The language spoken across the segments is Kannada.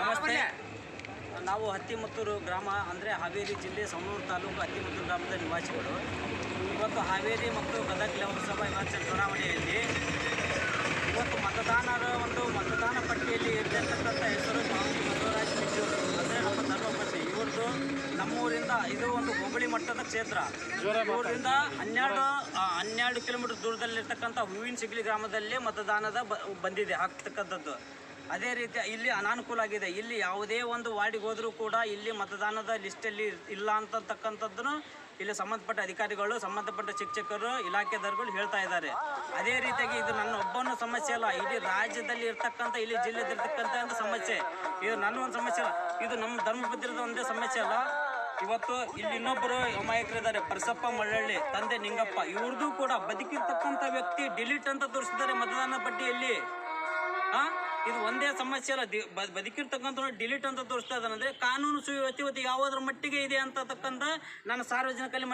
ನಮಸ್ತೆ. ನಾವು ಹತ್ತಿಮತ್ತೂರು ಗ್ರಾಮ ಅಂದರೆ ಹಾವೇರಿ ಜಿಲ್ಲೆ ಸವಣೂರು ತಾಲೂಕು ಹತ್ತಿಮತ್ತೂರು ಗ್ರಾಮದ ನಿವಾಸಿಗಳು. ಇವತ್ತು ಹಾವೇರಿ ಮತ್ತು ಗದಗ ಲೋಕಸಭಾ ಚುನಾವಣೆಯಲ್ಲಿ ಇವತ್ತು ಮತದಾನ ಪಟ್ಟಿಯಲ್ಲಿ ಇರತಕ್ಕಂಥ ಹೆಸರು ಮಾವತಿ ಬಸವರಾಜ ಮಿಜ್ಜೂರು ಅಂದರೆ ನಮ್ಮ ಧರ್ಮಪತಿ. ಇವ್ರದ್ದು ನಮ್ಮೂರಿಂದ ಇದು ಒಂದು ಹೋಬಳಿ ಮಟ್ಟದ ಕ್ಷೇತ್ರ. ಊರಿಂದ 12 ಕಿಲೋಮೀಟರ್ ದೂರದಲ್ಲಿರ್ತಕ್ಕಂಥ ಹೂವಿನ ಸಿಗ್ಲಿ ಗ್ರಾಮದಲ್ಲಿ ಮತದಾನದ ಬಂದಿದೆ ಆಗ್ತಕ್ಕಂಥದ್ದು. ಅದೇ ರೀತಿ ಇಲ್ಲಿ ಅನಾನುಕೂಲ ಆಗಿದೆ. ಇಲ್ಲಿ ಯಾವುದೇ ಒಂದು ವಾರ್ಡಿಗೆ ಹೋದರೂ ಕೂಡ ಇಲ್ಲಿ ಮತದಾನದ ಲಿಸ್ಟಲ್ಲಿ ಇಲ್ಲ ಅಂತಕ್ಕಂಥದ್ದನ್ನು ಇಲ್ಲಿ ಸಂಬಂಧಪಟ್ಟ ಅಧಿಕಾರಿಗಳು, ಸಂಬಂಧಪಟ್ಟ ಶಿಕ್ಷಕರು, ಇಲಾಖೆದಾರಗಳು ಹೇಳ್ತಾ ಇದ್ದಾರೆ. ಅದೇ ರೀತಿಯಾಗಿ ಇದು ನನ್ನ ಒಬ್ಬನ ಸಮಸ್ಯೆ ಅಲ್ಲ, ಇಡೀ ರಾಜ್ಯದಲ್ಲಿ ಇರ್ತಕ್ಕಂಥ ಇಲ್ಲಿ ಜಿಲ್ಲೆದಿರ್ತಕ್ಕಂಥ ಒಂದು ಸಮಸ್ಯೆ. ಇದು ನನ್ನ ಒಂದು ಸಮಸ್ಯೆ ಅಲ್ಲ, ಇದು ನಮ್ಮ ಧರ್ಮಪತ್ರದ ಒಂದೇ ಸಮಸ್ಯೆ ಅಲ್ಲ. ಇವತ್ತು ಇಲ್ಲಿ ಇನ್ನೊಬ್ಬರು ಅಮಾಯಕರಿದ್ದಾರೆ, ಪರಸಪ್ಪ ಮಳ್ಳಳ್ಳಿ, ತಂದೆ ನಿಂಗಪ್ಪ. ಇವ್ರದ್ದು ಕೂಡ ಬದುಕಿರ್ತಕ್ಕಂಥ ವ್ಯಕ್ತಿ ಡಿಲೀಟ್ ಅಂತ ತೋರಿಸಿದ್ದಾರೆ ಮತದಾನ ಪಟ್ಟಿಯಲ್ಲಿ. ಇದು ಒಂದೇ ಸಮಸ್ಯೆ ಅಲ್ಲ, ಬದುಕಿರ್ತಕ್ಕಂಥ ಡಿಲೀಟ್ ಅಂತ ತೋರಿಸ್ತಾ ಇದ್ದಾನೆ. ಅಂದರೆ ಕಾನೂನು ಸುವ್ಯವಸ್ಥೆ ಇವತ್ತು ಯಾವುದರ ಮಟ್ಟಿಗೆ ಇದೆ ಅಂತಕ್ಕಂಥ ನಾನು ಸಾರ್ವಜನಿಕರಲ್ಲಿ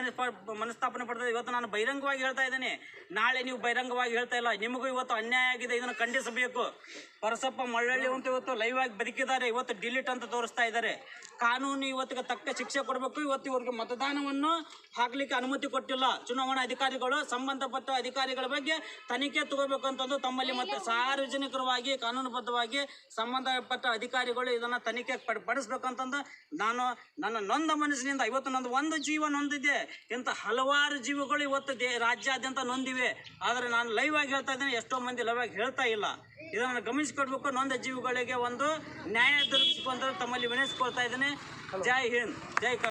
ಮನಸ್ತಾಪನೆ ಪಡ್ತಾ. ಇವತ್ತು ನಾನು ಬಹಿರಂಗವಾಗಿ ಹೇಳ್ತಾ ಇದ್ದೇನೆ, ನಾಳೆ ನೀವು ಬಹಿರಂಗವಾಗಿ ಹೇಳ್ತಾ ಇಲ್ಲ. ನಿಮಗೂ ಇವತ್ತು ಅನ್ಯಾಯ ಆಗಿದೆ, ಇದನ್ನು ಖಂಡಿಸಬೇಕು. ಪರಸಪ್ಪ ಮಳ್ಳಳ್ಳಿ ಅಂತ ಇವತ್ತು ಲೈವ್ ಆಗಿ ಬದುಕಿದ್ದಾರೆ, ಇವತ್ತು ಡಿಲೀಟ್ ಅಂತ ತೋರಿಸ್ತಾ ಇದ್ದಾರೆ. ಕಾನೂನು ಇವತ್ತಿಗೆ ತಕ್ಕ ಶಿಕ್ಷೆ ಕೊಡಬೇಕು. ಇವತ್ತು ಇವ್ರಿಗೆ ಮತದಾನವನ್ನು ಹಾಕಲಿಕ್ಕೆ ಅನುಮತಿ ಕೊಟ್ಟಿಲ್ಲ ಚುನಾವಣಾ ಅಧಿಕಾರಿಗಳು. ಸಂಬಂಧಪಟ್ಟ ಅಧಿಕಾರಿಗಳ ಬಗ್ಗೆ ತನಿಖೆ ತಗೋಬೇಕಂತಂದು ತಮ್ಮಲ್ಲಿ ಮತ್ತೆ ಸಾರ್ವಜನಿಕರವಾಗಿ ಕಾನೂನುಬದ್ಧವಾಗಿ ಸಂಬಂಧಪಟ್ಟ ಅಧಿಕಾರಿಗಳು ಇದನ್ನು ತನಿಖೆ ಪಡಿಸ್ಬೇಕಂತಂದು ನಾನು ನನ್ನ ನೊಂದ ಮನಸ್ಸಿನಿಂದ ಇವತ್ತು ನಂದು ಒಂದು ಜೀವ ನೊಂದಿದೆ. ಇಂಥ ಹಲವಾರು ಜೀವಗಳು ಇವತ್ತು ರಾಜ್ಯಾದ್ಯಂತ ನೊಂದಿವೆ. ಆದರೆ ನಾನು ಲೈವ್ ಆಗಿ ಹೇಳ್ತಾ ಇದ್ದೇನೆ, ಎಷ್ಟೋ ಮಂದಿ ಲೈವ್ ಆಗಿ ಹೇಳ್ತಾ ಇಲ್ಲ. ಇದನ್ನು ಗಮನಿಸಿಕೊಡ್ಬೇಕು. ನೊಂದ ಜೀವಗಳಿಗೆ ಒಂದು ನ್ಯಾಯ ದೊರಕಿಸಿಕೊಂಡು ತಮ್ಮಲ್ಲಿ ವಿನಯಿಸಿಕೊಳ್ತಾ ಇದ್ದೇನೆ. ಜೈ ಹಿಂದ್, ಜೈ